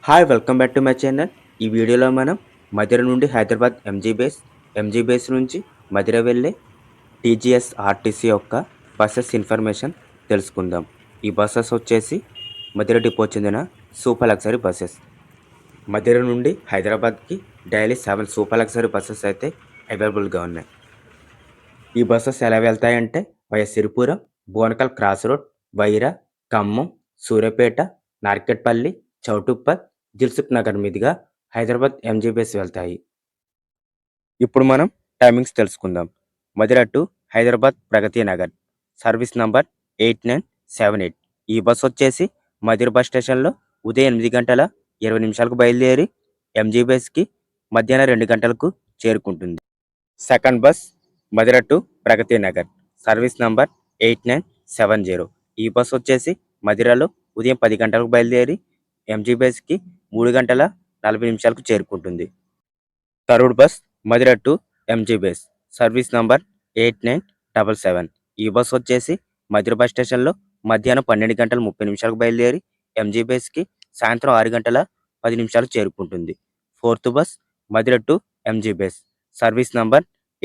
Hi welcome back to my channel. ఈ వీడియోలో మనం మధిర నుండి హైదరాబాద్ ఎంజీ బేస్ నుంచి మధిర వెళ్ళే టీజీఎస్ ఆర్టీసీ యొక్క బస్సెస్ ఇన్ఫర్మేషన్ తెలుసుకుందాం. ఈ బస్సెస్ వచ్చేసి మధిర డిపో చెందిన సూపర్ లగ్జరీ బస్సెస్. మధిర నుండి హైదరాబాద్కి డైలీ 7 సూపర్ లగ్జరీ బస్సెస్ అయితే అవైలబుల్గా ఉన్నాయి. ఈ బస్సెస్ ఎలా వెళ్తాయంటే via Siripuram, Bonakal cross road, Wyra, Khammam, Suryapet, Narketpally, Choutuppal, Dilsukh Nagar మీదుగా హైదరాబాద్ ఎంజీ బేస్ వెళ్తాయి. ఇప్పుడు మనం టైమింగ్స్ తెలుసుకుందాం. Madhira to Hyderabad Pragathi Nagar service number 8978. ఈ బస్ వచ్చేసి మధిర బస్ స్టేషన్లో ఉదయం 8 గంటల 20 నిమిషాలకు బయలుదేరి ఎంజీ బేస్కి మధ్యాహ్నం 2 గంటలకు చేరుకుంటుంది. Second bus Madhira to Pragathi Nagar service number 8970. ఈ బస్ వచ్చేసి మధిరలో ఉదయం 10 గంటలకు బయలుదేరి ఎంజీ బేస్కి 3 గంటల 40 నిమిషాలకు చేరుకుంటుంది. Third bus Madhira to MG base service number 8977. ఈ బస్ వచ్చేసి మధిర బస్ స్టేషన్లో మధ్యాహ్నం 12 గంటల 30 నిమిషాలకు బయలుదేరి ఎంజీ బేస్కి సాయంత్రం 6 గంటల 10 నిమిషాలకు చేరుకుంటుంది. Fourth bus Madhira to MG base service number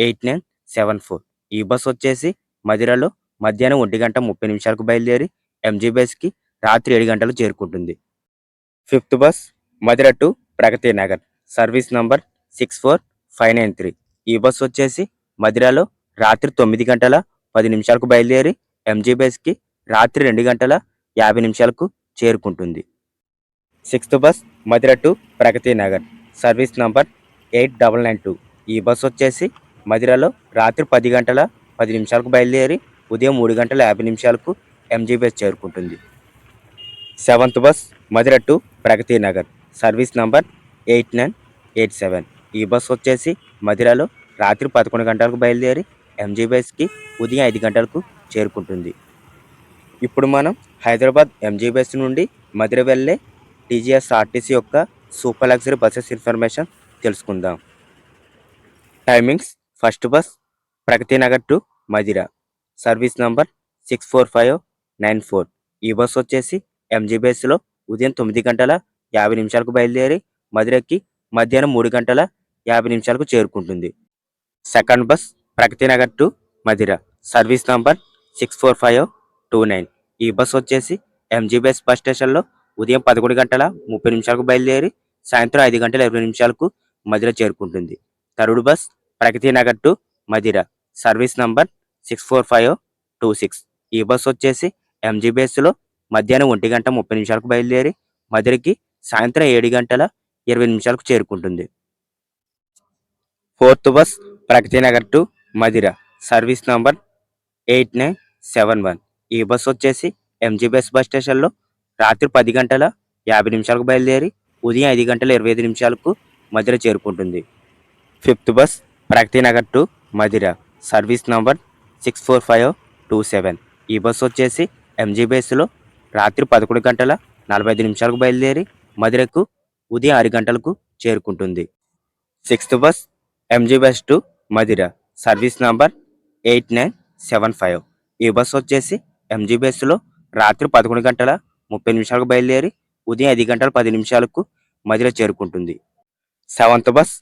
8974. ఈ బస్ వచ్చేసి మధిరలో మధ్యాహ్నం 1 గంట 30 నిమిషాలకు బయలుదేరి ఎంజీ బేస్కి రాత్రి 7 గంటలకు చేరుకుంటుంది. Fifth bus Madhira to Pragathi Nagar service number 64593. ఈ బస్ వచ్చేసి మధిరలో రాత్రి 9 గంటల 10 నిమిషాలకు బయలుదేరి ఎంజీ బేస్కి రాత్రి 2 గంటల 50 నిమిషాలకు చేరుకుంటుంది. Sixth bus Madhira to Pragathi Nagar service number 8992. ఈ బస్ వచ్చేసి మధిరలో రాత్రి 10 గంటల 10 నిమిషాలకు బయలుదేరి ఉదయం 3 గంటల 50 నిమిషాలకు ఎంజీ బేస్ చేరుకుంటుంది. Seventh bus Madhira to Pragathi Nagar service number 8987. ఈ బస్ వచ్చేసి మధిరలో రాత్రి 11 గంటలకు బయలుదేరి ఎంజీ బేస్కి ఉదయం 5 గంటలకు చేరుకుంటుంది. ఇప్పుడు మనం హైదరాబాద్ ఎంజీ బేస్ నుండి మధిర వెళ్ళే టీజీఎస్ ఆర్టీసీ యొక్క సూపర్ లగ్జరీ బస్సెస్ ఇన్ఫర్మేషన్ తెలుసుకుందాం. Timings first bus Pragathi Nagar to Madhira service number 64594. ఈ బస్ వచ్చేసి ఎంజీ బేస్లో ఉదయం 9 గంటల 50 నిమిషాలకు బయలుదేరి మధిరకి మధ్యాహ్నం 3 గంటల 50 నిమిషాలకు చేరుకుంటుంది. Second bus Pragathi Nagar to Madhira service number 64529. ఈ బస్ వచ్చేసి ఎంజీ బేస్ బస్ స్టేషన్లో ఉదయం 11 గంటల 30 నిమిషాలకు బయలుదేరి సాయంత్రం 5 గంటల 20 నిమిషాలకు మధిర చేరుకుంటుంది. Third bus Pragathi Nagar to Madhira service number 64526. ఈ బస్ వచ్చేసి ఎంజీ బేస్లో మధ్యాహ్నం 1 గంట 30 నిమిషాలకు బయలుదేరి మధిరకి సాయంత్రం 7 గంటల 20 నిమిషాలకు చేరుకుంటుంది. Fourth bus Pragathi Nagar to Madhira service number 8971. ఈ బస్ వచ్చేసి ఎంజీ బేస్ బస్ స్టేషన్లో రాత్రి 10 గంటల 50 నిమిషాలకు బయలుదేరి ఉదయం 5 గంటల 25 నిమిషాలకు మధిర చేరుకుంటుంది. Fifth bus Pragathi Nagar to Madhira service number 64527. ఈ బస్ వచ్చేసి ఎంజీ బేస్లో రాత్రి 11 గంటల 45 నిమిషాలకు బయలుదేరి మధిరకు ఉదయం 6 గంటలకు చేరుకుంటుంది. Sixth bus MG bus to Madhira service number 8975. ఈ బస్ వచ్చేసి ఎంజీ బేస్లో రాత్రి 11 గంటల 30 నిమిషాలకు బయలుదేరి ఉదయం 5 గంటల 10 నిమిషాలకు మధిర చేరుకుంటుంది. Seventh bus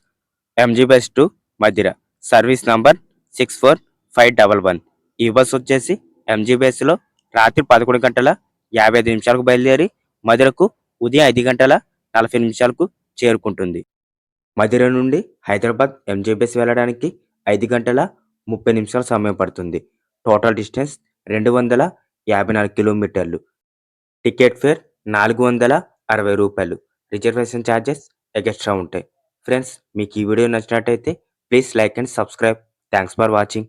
MG bus to Madhira service number 64511. ఈ బస్ వచ్చేసి ఎంజీ బేస్లో రాత్రి 11 గంటల 55 నిమిషాలకు బయలుదేరి మధిరకు ఉదయం 5 గంటల 40 నిమిషాలకు చేరుకుంటుంది. మధిర నుండి హైదరాబాద్ ఎంజీ బేస్ వెళ్ళడానికి 5 గంటల 30 నిమిషాల సమయం పడుతుంది. టోటల్ డిస్టెన్స్ 254 కిలోమీటర్లు. టికెట్ ఫేర్ 460 రూపాయలు. రిజర్వేషన్ ఛార్జెస్ ఎక్స్ట్రా ఉంటాయి. ఫ్రెండ్స్, మీకు ఈ వీడియో నచ్చినట్టయితే please like and subscribe. Thanks for watching.